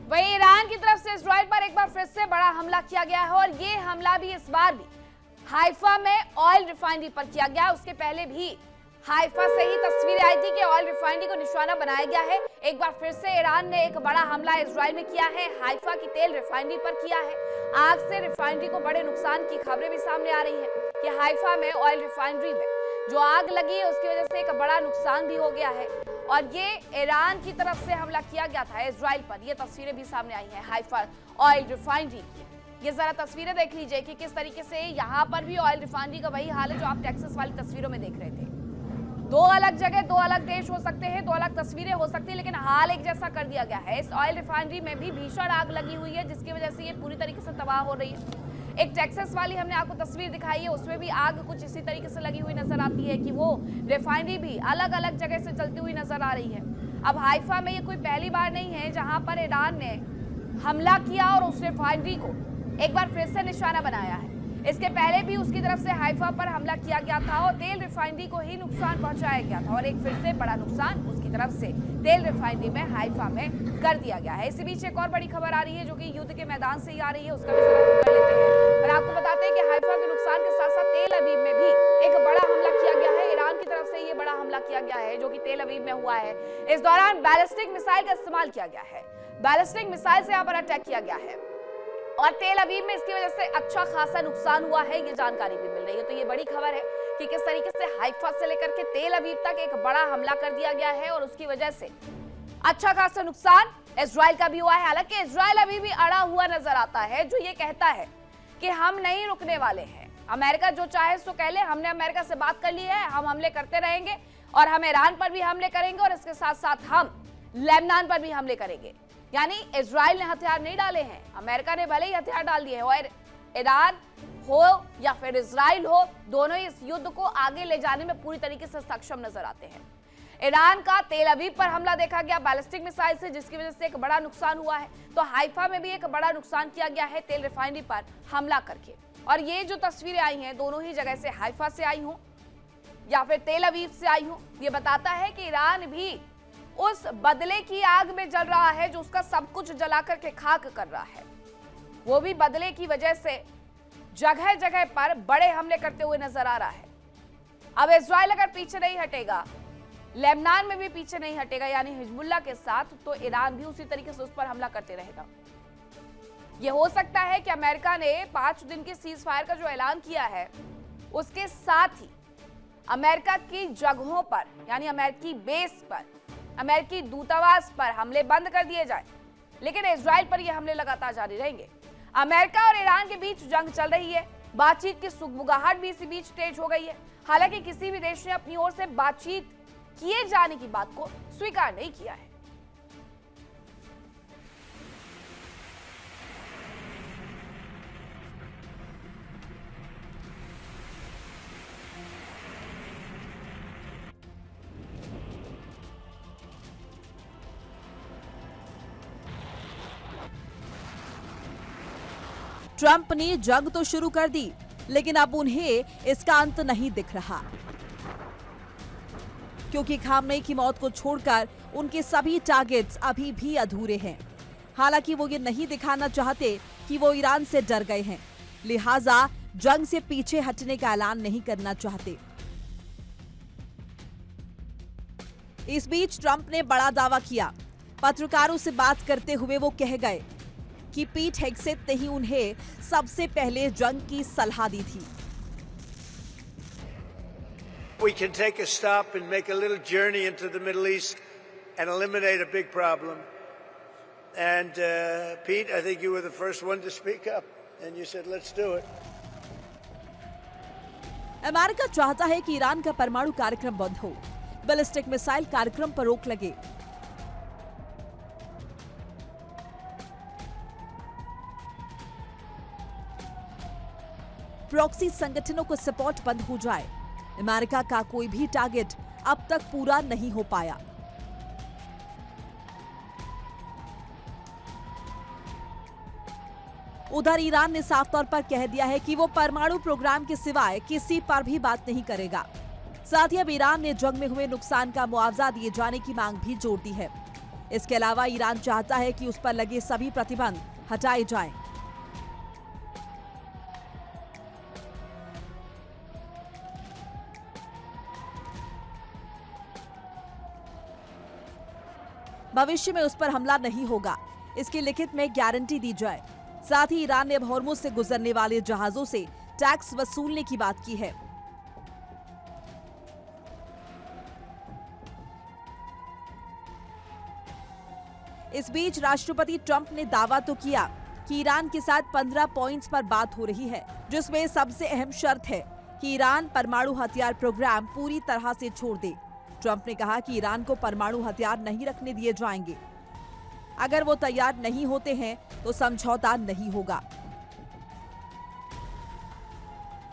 वहीं ईरान की तरफ से इजराइल पर एक बार फिर से बड़ा हमला किया गया है और ये हमला भी इस बार भी हाइफा में ऑयल रिफाइनरी पर किया गया। उसके पहले भी हाइफा से ही तस्वीरें आई थी कि ऑयल रिफाइनरी को निशाना बनाया गया है। एक बार फिर से ईरान ने एक बड़ा हमला इजराइल में किया है, हाइफा की तेल रिफाइनरी पर किया है। आग से रिफाइनरी को बड़े नुकसान की खबरें भी सामने आ रही है कि हाइफा में ऑयल रिफाइनरी में जो आग लगी है उसकी वजह से एक बड़ा नुकसान भी हो गया है और ये ईरान की तरफ से हमला किया गया था इजराइल पर। ये तस्वीरें भी सामने आई हैं हाइफा ऑयल रिफाइनरी की। ये जरा तस्वीरें देख लीजिए कि किस तरीके से यहाँ पर भी ऑयल रिफाइनरी का वही हाल है जो आप टेक्सास वाली तस्वीरों में देख रहे थे। दो अलग जगह, दो अलग देश हो सकते हैं, दो अलग तस्वीरें हो सकती है, लेकिन हाल एक जैसा कर दिया गया है। इस ऑयल रिफाइनरी में भी भीषण आग लगी हुई है जिसकी वजह से ये पूरी तरीके से तबाह हो रही है। एक टेक्सास वाली हमने आपको तस्वीर दिखाई है, उसमें भी आग कुछ इसी तरीके से लगी हुई नजर आती है कि वो रिफाइनरी भी अलग अलग जगह से चलती हुई नजर आ रही है। अब हाइफा में ये कोई पहली बार नहीं है जहां पर ईरान ने हमला किया और उस रिफाइनरी को एक बार फिर से निशाना बनाया है। इसके पहले भी उसकी तरफ से हाइफा पर हमला किया गया था और तेल रिफाइनरी को ही नुकसान पहुंचाया गया था और एक फिर से बड़ा नुकसान उसकी तरफ से तेल रिफाइनरी में हाइफा में कर दिया गया है। इसी बीच एक और बड़ी खबर आ रही है जो कि युद्ध के मैदान से ही आ रही है, उसका भी जरा कर लेते हैं और आपको बताते हैं कि हाइफा के नुकसान के साथ साथ तेल अवीव में भी एक बड़ा हमला किया गया है। ईरान की तरफ से ये बड़ा हमला किया गया है जो कि तेल अवीव में हुआ है। इस दौरान बैलिस्टिक मिसाइल का इस्तेमाल किया गया है, बैलिस्टिक मिसाइल से यहाँ पर अटैक किया गया है और तेल अवीव में इसकी वजह से अच्छा खासा नुकसान हुआ है, ये जानकारी भी मिल रही है। तो ये बड़ी खबर है कि किस तरीके से हाइफा से लेकर के तेल अवीव तक एक बड़ा हमला कर दिया गया है और उसकी वजह से अच्छा खासा नुकसान इजराइल का भी हुआ है। हालांकि इजराइल अभी भी अड़ा हुआ नजर आता है जो ये कहता है कि हम नहीं रुकने वाले हैं, अमेरिका जो चाहे सो कह ले, हमने अमेरिका से बात कर ली है, हम हमले करते रहेंगे और हम ईरान पर भी हमले करेंगे और इसके साथ साथ हम लेबनान पर भी हमले करेंगे। यानी इजराइल ने हथियार नहीं डाले हैं, अमेरिका ने भले ही हथियार डाल दिए हैं और ईरान हो या फिर इजराइल हो, दोनों ही इस युद्ध को आगे ले जाने में पूरी तरीके से सक्षम नजर आते हैं। ईरान का तेल अवीव पर हमला देखा गया बैलिस्टिक मिसाइल से जिसकी वजह से एक बड़ा नुकसान हुआ है, तो हाइफा में भी एक बड़ा नुकसान किया गया है तेल रिफाइनरी पर हमला करके। और ये जो तस्वीरें आई हैं दोनों ही जगह से, हाइफा से आई हो या फिर तेल अवीव से आई हो, ये बताता है कि ईरान भी उस बदले की आग में जल रहा है जो उसका सब कुछ जला करके खाक कर रहा है। वो भी बदले की वजह से जगह जगह पर बड़े हमले करते हुए नजर आ रहा है। अब इजराइल अगर पीछे नहीं हटेगा, लेबनान में भी पीछे नहीं हटेगा यानी हिजबुल्लाह के साथ, तो ईरान भी उसी तरीके से उस पर हमला करते रहेगा। यह हो सकता है कि अमेरिका ने 5 दिन के सीज फायर का जो ऐलान किया है उसके साथ ही अमेरिका की जगहों पर यानी अमेरिकी बेस पर, अमेरिकी दूतावास पर हमले बंद कर दिए जाए, लेकिन इजराइल पर यह हमले लगातार जारी रहेंगे। अमेरिका और ईरान के बीच जंग चल रही है, बातचीत की सुगबुगाहट भी इसी बीच तेज हो गई है। हालांकि किसी भी देश ने अपनी ओर से बातचीत किए जाने की बात को स्वीकार नहीं किया है। ट्रंप ने जंग तो शुरू कर दी, लेकिन अब उन्हें इसका अंत नहीं दिख रहा, क्योंकि खामनेई की मौत को छोड़कर उनके सभी टारगेट्स अभी भी अधूरे हैं। हालांकि वो ये नहीं दिखाना चाहते कि वो ईरान से डर गए हैं, लिहाजा जंग से पीछे हटने का ऐलान नहीं करना चाहते। इस बीच ट्रंप ने बड़ा दावा किया। पत्रकारों से बात करते हुए वो कह गए कि पीट हेगसेथ ने ही उन्हें सबसे पहले जंग की सलाह दी थी। We can take a stop and make a little journey into the Middle East and eliminate a big problem. And Pete, I think you were the first one to speak up, and you said, "Let's do it." America चाहता है कि Iran का परमाणु कार्यक्रम बंद हो, ballistic missile कार्यक्रम पर रोक लगे। प्रॉक्सी संगठनों को सपोर्ट बंद हो जाए। अमेरिका का कोई भी टारगेट अब तक पूरा नहीं हो पाया। उधर ईरान ने साफ तौर पर कह दिया है कि वो परमाणु प्रोग्राम के सिवाय किसी पर भी बात नहीं करेगा। साथ ही अब ईरान ने जंग में हुए नुकसान का मुआवजा दिए जाने की मांग भी जोड़ दी है। इसके अलावा ईरान चाहता है कि उस पर लगे सभी प्रतिबंध हटाए जाएं। भविष्य में उस पर हमला नहीं होगा, इसकी लिखित में गारंटी दी जाए। साथ ही ईरान ने अब हॉर्मुज से गुजरने वाले जहाजों से टैक्स वसूलने की बात की है। इस बीच राष्ट्रपति ट्रंप ने दावा तो किया कि ईरान के साथ 15 पॉइंट्स पर बात हो रही है, जिसमें सबसे अहम शर्त है कि ईरान परमाणु हथियार प्रोग्राम पूरी तरह से छोड़ दे। ट्रंप ने कहा कि ईरान को परमाणु हथियार नहीं रखने दिए जाएंगे। अगर वो तैयार नहीं होते हैं तो समझौता नहीं होगा।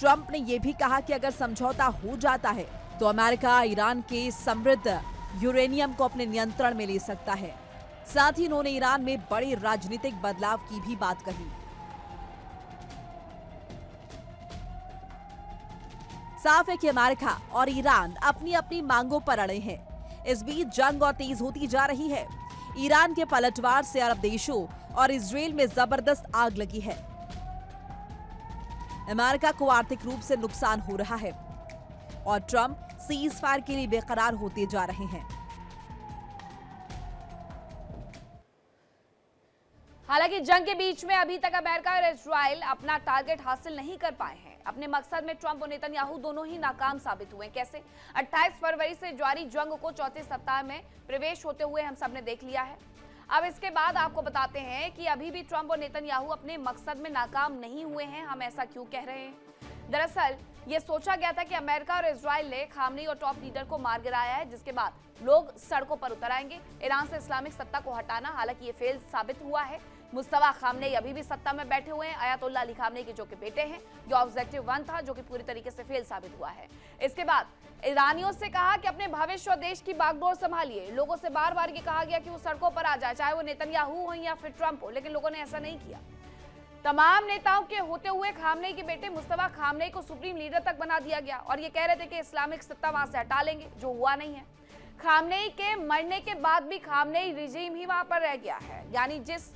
ट्रंप ने यह भी कहा कि अगर समझौता हो जाता है तो अमेरिका ईरान के समृद्ध यूरेनियम को अपने नियंत्रण में ले सकता है। साथ ही उन्होंने ईरान में बड़े राजनीतिक बदलाव की भी बात कही। साफ है कि अमेरिका और ईरान अपनी अपनी मांगों पर अड़े हैं। इस बीच जंग और तेज होती जा रही है। ईरान के पलटवार से अरब देशों और इजराइल में जबरदस्त आग लगी है। अमेरिका को आर्थिक रूप से नुकसान हो रहा है और ट्रंप सीज फायर के लिए बेकरार होते जा रहे हैं। हालांकि जंग के बीच में अभी तक अमेरिका और इजराइल अपना टारगेट हासिल नहीं कर पाए हैं। अपने मकसद में ट्रंप और नेतन्याहू दोनों ही नाकाम साबित हुए। कैसे? 28 फरवरी से जारी जंग को चौथे सप्ताह में प्रवेश होते हुए हम सब ने देख लिया है। अब इसके बाद आपको बताते हैं कि अभी भी ट्रंप और नेतन्याहू अपने मकसद में नाकाम नहीं हुए हैं। हम ऐसा क्यों कह रहे हैं? दरअसल ये सोचा गया था कि अमेरिका और इजराइल ने खामनेई और टॉप लीडर को मार गिराया है, जिसके बाद लोग सड़कों पर उतर आएंगे ईरान से इस्लामिक सत्ता को हटाना। हालांकि ये फेल साबित हुआ है। मुस्तफा खामनेई अभी भी सत्ता में बैठे हुए हैं। अयातुल्लाह अली खामनेई के जो कि बेटे हैं, जो ऑब्जेक्टिव 1 था, जो कि पूरी तरीके से फेल साबित हुआ है। इसके बाद ईरानियों से कहा कि अपने भविष्य और देश की बागडोर संभालिए। लोगों से बार बार ये कहा गया कि वो सड़कों पर आ जाए, चाहे वो नेतन्याहू हो या फिर ट्रंप हो, लेकिन लोगों ने ऐसा नहीं किया। तमाम नेताओं के होते हुए खामनेई के बेटे मुस्तफा खामनेई को सुप्रीम लीडर तक बना दिया गया और ये कह रहे थे कि इस्लामिक सत्ता वहां से हटा लेंगे, जो हुआ नहीं है। खामनेई के मरने के बाद भी खामनेई रिजीम ही वहां पर रह गया है। यानी जिस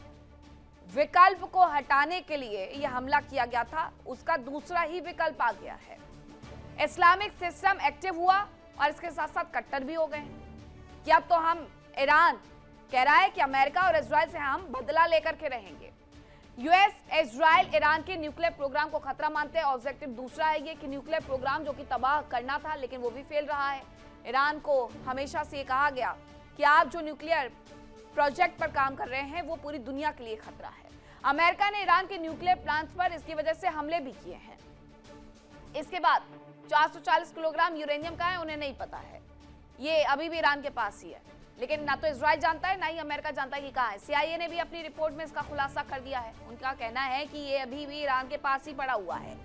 विकल्प को हटाने के लिए यह हमला किया गया था, उसका दूसरा ही विकल्प आ गया है। इस्लामिक सिस्टम एक्टिव हुआ और इसके साथ साथ कट्टर भी हो गए कि अब तो हम ईरान कह रहा है कि अमेरिका और इजराइल से हम बदला लेकर के रहेंगे। यूएस इजराइल ईरान के न्यूक्लियर प्रोग्राम को खतरा मानते हैं। ऑब्जेक्टिव दूसरा है ये कि न्यूक्लियर प्रोग्राम जो कि तबाह करना था, लेकिन वो भी फेल रहा है। ईरान को हमेशा से कहा गया कि आप जो न्यूक्लियर प्रोजेक्ट पर काम कर रहे हैं वो पूरी दुनिया के लिए खतरा है। अमेरिका ने ईरान के न्यूक्लियर प्लांट्स पर इसकी वजह से हमले भी किए हैं। इसके बाद 440 किलोग्राम यूरेनियम का है, उन्हें नहीं पता है। ये अभी भी ईरान के पास ही है, लेकिन ना तो इजराइल जानता है ना ही अमेरिका जानता है कि कहाँ है। सीआईए ने भी अपनी रिपोर्ट में इसका खुलासा कर दिया है। उनका कहना है कि ये अभी भी ईरान के पास ही पड़ा हुआ है।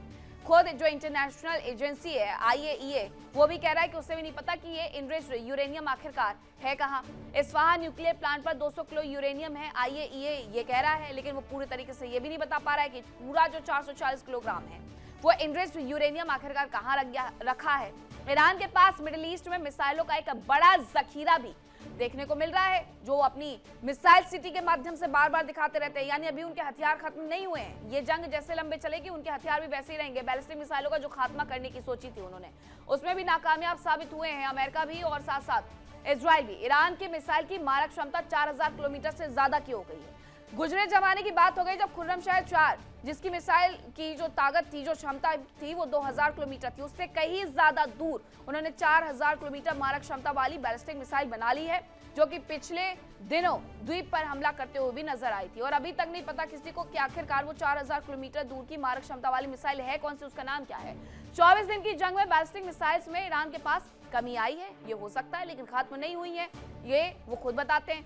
खुद जो इंटरनेशनल एजेंसी है IAEA, वो भी कह रहा है कि उसे भी नहीं पता कि ये इनरिच्ड यूरेनियम आखिरकार है कहाँ। इस्फहान न्यूक्लियर प्लांट पर 200 किलो यूरेनियम है, IAEA ये कह रहा है, लेकिन वो पूरी तरीके से ये भी नहीं बता पा रहा है कि पूरा जो 440 किलोग्राम है वो इनरिच्ड यूरेनियम आखिरकार कहाँ रखा है। ईरान के पास मिडिल ईस्ट में मिसाइलों का एक बड़ा जखीरा भी देखने को मिल रहा है, जो अपनी मिसाइल सिटी के माध्यम से बार बार दिखाते रहते हैं। यानी अभी उनके हथियार खत्म नहीं हुए हैं। ये जंग जैसे लंबे चलेगी, उनके हथियार भी वैसे ही रहेंगे। बैलिस्टिक मिसाइलों का जो खात्मा करने की सोची थी उन्होंने, उसमें भी नाकामयाब साबित हुए हैं अमेरिका भी और साथ साथ इजराइल भी। ईरान की मिसाइल की मारक क्षमता 4000 किलोमीटर से ज्यादा की हो गई है। गुजरे जमाने की बात हो गई जब खुर्रमशाह 4, जिसकी मिसाइल की जो ताकत थी, जो क्षमता थी, वो 2000 किलोमीटर थी। उससे कहीं ज्यादा दूर उन्होंने 4000 किलोमीटर मारक क्षमता वाली बैलिस्टिक मिसाइल बना ली है, जो कि पिछले दिनों द्वीप पर हमला करते हुए भी नजर आई थी। और अभी तक नहीं पता किसी को कि आखिरकार वो 4000 किलोमीटर दूर की मारक क्षमता वाली मिसाइल है कौन सी, उसका नाम क्या है। 24 दिन की जंग में बैलिस्टिक मिसाइल्स में ईरान के पास कमी आई है, ये हो सकता है, लेकिन खत्म नहीं हुई है, ये वो खुद बताते हैं।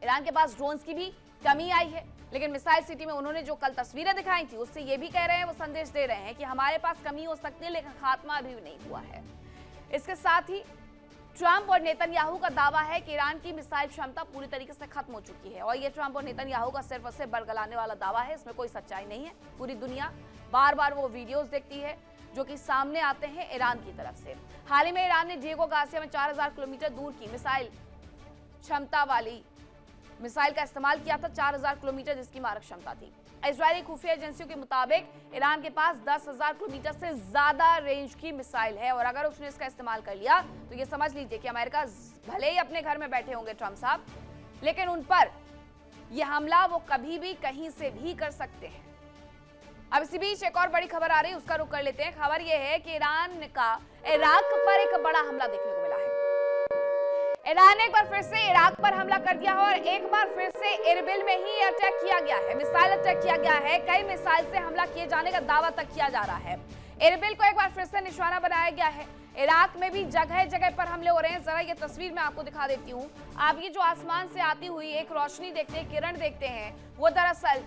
ईरान के पास ड्रोन्स की भी कमी आई है, लेकिन मिसाइल सिटी में उन्होंने जो कल तस्वीरें दिखाई थी, उससे ये भी कह रहे हैं, वो संदेश दे रहे हैं कि हमारे पास कमी हो सकती है, लेकिन खात्मा अभी भी नहीं हुआ है। इसके साथ ही ट्रंप और नेतन्याहू का दावा है कि ईरान की मिसाइल क्षमता पूरी तरीके से खत्म हो चुकी है, और ये ट्रंप और नेतन्याहू का सिर्फ और सिर्फ बरगलाने वाला दावा है। इसमें कोई सच्चाई नहीं है। पूरी दुनिया बार बार वो वीडियोस देखती है जो कि सामने आते हैं ईरान की तरफ से। हाल ही में ईरान ने डिएगो गार्सिया में 4000 किलोमीटर दूर की मिसाइल क्षमता वाली मिसाइल का इस्तेमाल किया था, 4000 किलोमीटर जिसकी मारक क्षमता थी। इजरायली खुफिया एजेंसियों के मुताबिक ईरान के पास 10,000 किलोमीटर से ज्यादा रेंज की मिसाइल है और अगर उसने इसका इस्तेमाल कर लिया तो ये समझ लीजिए कि अमेरिका भले ही अपने घर में बैठे होंगे ट्रंप साहब, लेकिन उन पर यह हमला वो कभी भी कहीं से भी कर सकते हैं। अब इसी बीच एक और बड़ी खबर आ रही है, उसका रुख कर लेते हैं। खबर यह है कि ईरान का इराक पर एक बड़ा हमला देखने को मिला है। ईरान ने एक बार फिर से इराक पर हमला कर दिया है और एक बार फिर से इरबिल में ही अटैक किया गया है, मिसाइल अटैक किया गया है। कई मिसाइल से हमला किए जाने का दावा तक किया जा रहा है। इरबिल को एक बार फिर से निशाना बनाया गया है। इराक में भी जगह जगह पर हमले हो रहे हैं। जरा ये तस्वीर मैं आपको दिखा देती हूँ। आप ये जो आसमान से आती हुई एक रोशनी देखते हैं, किरण देखते हैं, वो दरअसल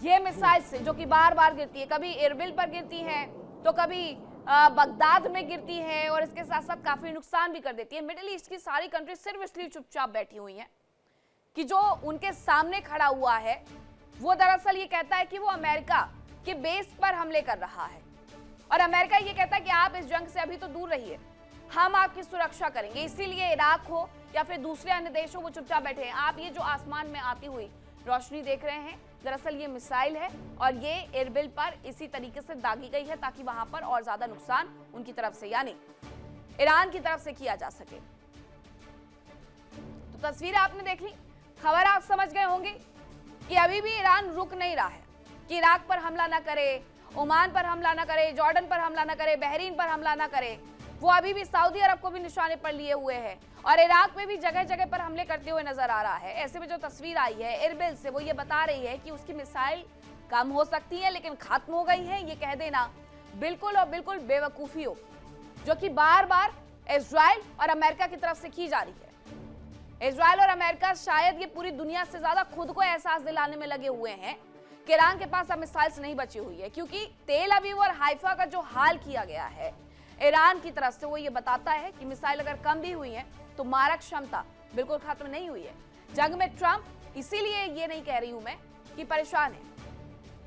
ये मिसाइल से जो कि बार बार गिरती है, कभी इरबिल पर गिरती है तो कभी बगदाद में गिरती है और इसके साथ साथ काफी नुकसान भी कर देती है। मिडिल ईस्ट की सारी कंट्री सिर्फ इसलिए चुपचाप बैठी हुई हैं कि जो उनके सामने खड़ा हुआ है वो दरअसल ये कहता है कि वो अमेरिका के बेस पर हमले कर रहा है और अमेरिका ये कहता है कि आप इस जंग से अभी तो दूर रहिए, हम आपकी सुरक्षा करेंगे। इसीलिए इराक हो या फिर दूसरे अन्य देश हो, वो चुपचाप बैठे हैं। आप ये जो आसमान में आती हुई रोशनी देख रहे हैं, दरअसल ये मिसाइल है और ये इरबिल पर इसी तरीके से दागी गई है ताकि वहां पर और ज्यादा नुकसान उनकी तरफ से यानी ईरान की तरफ से किया जा सके। तो तस्वीर आपने देख ली, खबर आप समझ गए होंगे कि अभी भी ईरान रुक नहीं रहा है कि इराक पर हमला ना करे, ओमान पर हमला ना करे, जॉर्डन पर हमला ना करे, बहरीन पर हमला ना करे। वो अभी भी सऊदी अरब को भी निशाने पर लिए हुए है और इराक में भी जगह जगह पर हमले करते हुए नजर आ रहा है। ऐसे में जो तस्वीर आई है इरबिल से, वो ये बता रही है कि उसकी मिसाइल कम हो सकती है लेकिन खत्म हो गई है। ये कह देना बिल्कुल और बिल्कुल बेवकूफी हो जो कि बार बार इजराइल और अमेरिका की तरफ से की जा रही है। इजराइल और अमेरिका शायद ये पूरी दुनिया से ज्यादा खुद को एहसास दिलाने में लगे हुए हैं कि ईरान के पास अब मिसाइल्स नहीं बची हुई है, क्योंकि तेल अवीव और हाइफा का जो हाल किया गया है ईरान की तरफ से, वो ये बताता है कि मिसाइल अगर कम भी हुई है तो मारक क्षमता बिल्कुल खत्म नहीं हुई है। जंग में ट्रंप, इसीलिए ये नहीं कह रही हूं मैं कि परेशान है,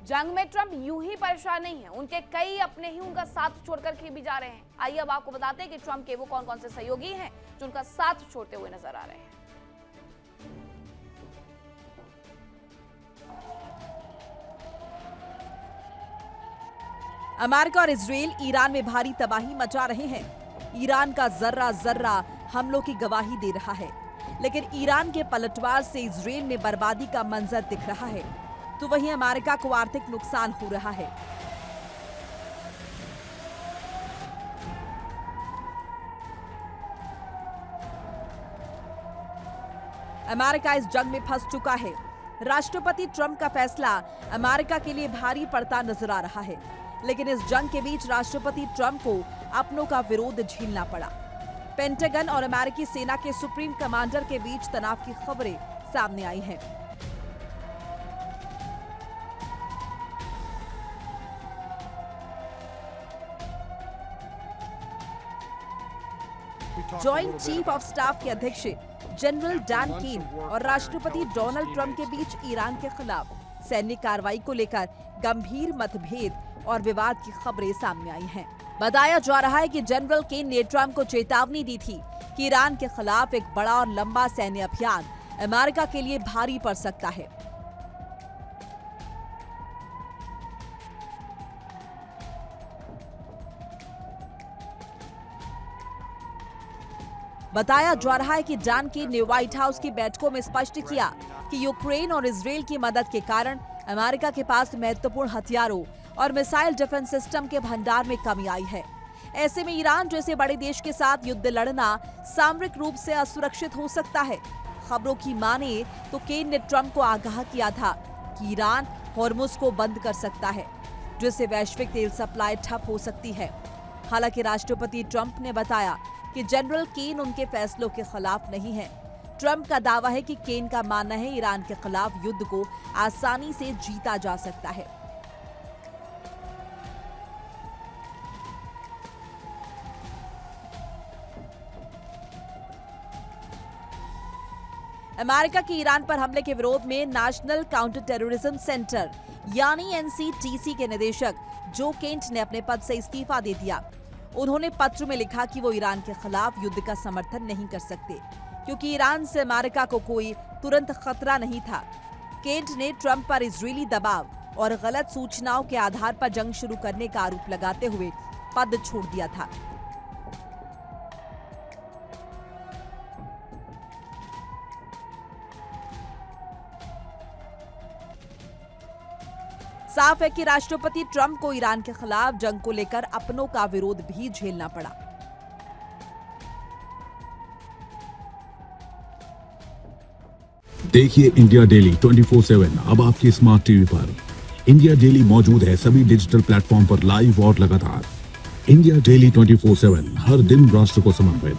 जंग में ट्रंप यूं ही परेशान नहीं है, उनके कई अपने ही उनका साथ छोड़कर के भी जा रहे हैं। आइए अब आपको बताते हैं कि ट्रंप के वो कौन कौन से सहयोगी हैं जो उनका साथ छोड़ते हुए नजर आ रहे हैं। अमेरिका और इजराइल ईरान में भारी तबाही मचा रहे हैं। ईरान का जर्रा जर्रा हमलों की गवाही दे रहा है, लेकिन ईरान के पलटवार से इजराइल में बर्बादी का मंजर दिख रहा है, तो वहीं अमेरिका को आर्थिक नुकसान हो रहा है। अमेरिका इस जंग में फंस चुका है। राष्ट्रपति ट्रंप का फैसला अमेरिका के लिए भारी पड़ता नजर आ रहा है, लेकिन इस जंग के बीच राष्ट्रपति ट्रंप को अपनों का विरोध झेलना पड़ा। पेंटागन और अमेरिकी सेना के सुप्रीम कमांडर के बीच तनाव की खबरें सामने आई हैं। जॉइंट चीफ ऑफ स्टाफ के अध्यक्ष जनरल डैन केन और राष्ट्रपति डोनाल्ड ट्रंप के बीच ईरान के खिलाफ सैन्य कार्रवाई को लेकर गंभीर मतभेद और विवाद की खबरें सामने आई हैं। बताया जा रहा है कि जनरल केन ने ट्रंप को चेतावनी दी थी कि ईरान के खिलाफ एक बड़ा और लंबा सैन्य अभियान अमेरिका के लिए भारी पड़ सकता है। बताया जा रहा है कि डैन केन ने व्हाइट हाउस की बैठकों में स्पष्ट किया कि यूक्रेन और इजराइल की मदद के कारण अमेरिका के पास महत्वपूर्ण हथियारों और मिसाइल डिफेंस सिस्टम के भंडार में कमी आई है। ऐसे में ईरान जैसे बड़े देश के साथ युद्ध लड़ना सामरिक रूप से असुरक्षित हो सकता है। खबरों की माने तो केन ने ट्रंप को आगाह किया था कि ईरान हॉर्मुज को बंद कर सकता है, जिससे वैश्विक तेल सप्लाई ठप हो सकती है। हालांकि राष्ट्रपति ट्रंप ने बताया कि जनरल केन उनके फैसलों के खिलाफ नहीं है। ट्रंप का दावा है कि केन का मानना है ईरान के खिलाफ युद्ध को आसानी से जीता जा सकता है। अमेरिका की ईरान पर हमले के विरोध में नेशनल काउंटर टेररिज्म सेंटर यानी एनसीटीसी के निदेशक जो केंट ने अपने पद से इस्तीफा दे दिया। उन्होंने पत्र में लिखा कि वो ईरान के खिलाफ युद्ध का समर्थन नहीं कर सकते, क्योंकि ईरान से अमेरिका को कोई तुरंत खतरा नहीं था। केंट ने ट्रंप पर इजरायली दबाव और गलत सूचनाओं के आधार पर जंग शुरू करने का आरोप लगाते हुए पद छोड़ दिया था। साफ है कि राष्ट्रपति ट्रंप को ईरान के खिलाफ जंग को लेकर अपनों का विरोध भी झेलना पड़ा। देखिए इंडिया डेली 24/7 अब आपकी स्मार्ट टीवी पर। इंडिया डेली मौजूद है सभी डिजिटल प्लेटफॉर्म पर लाइव और लगातार। इंडिया डेली 24/7 हर दिन राष्ट्र को समर्पित।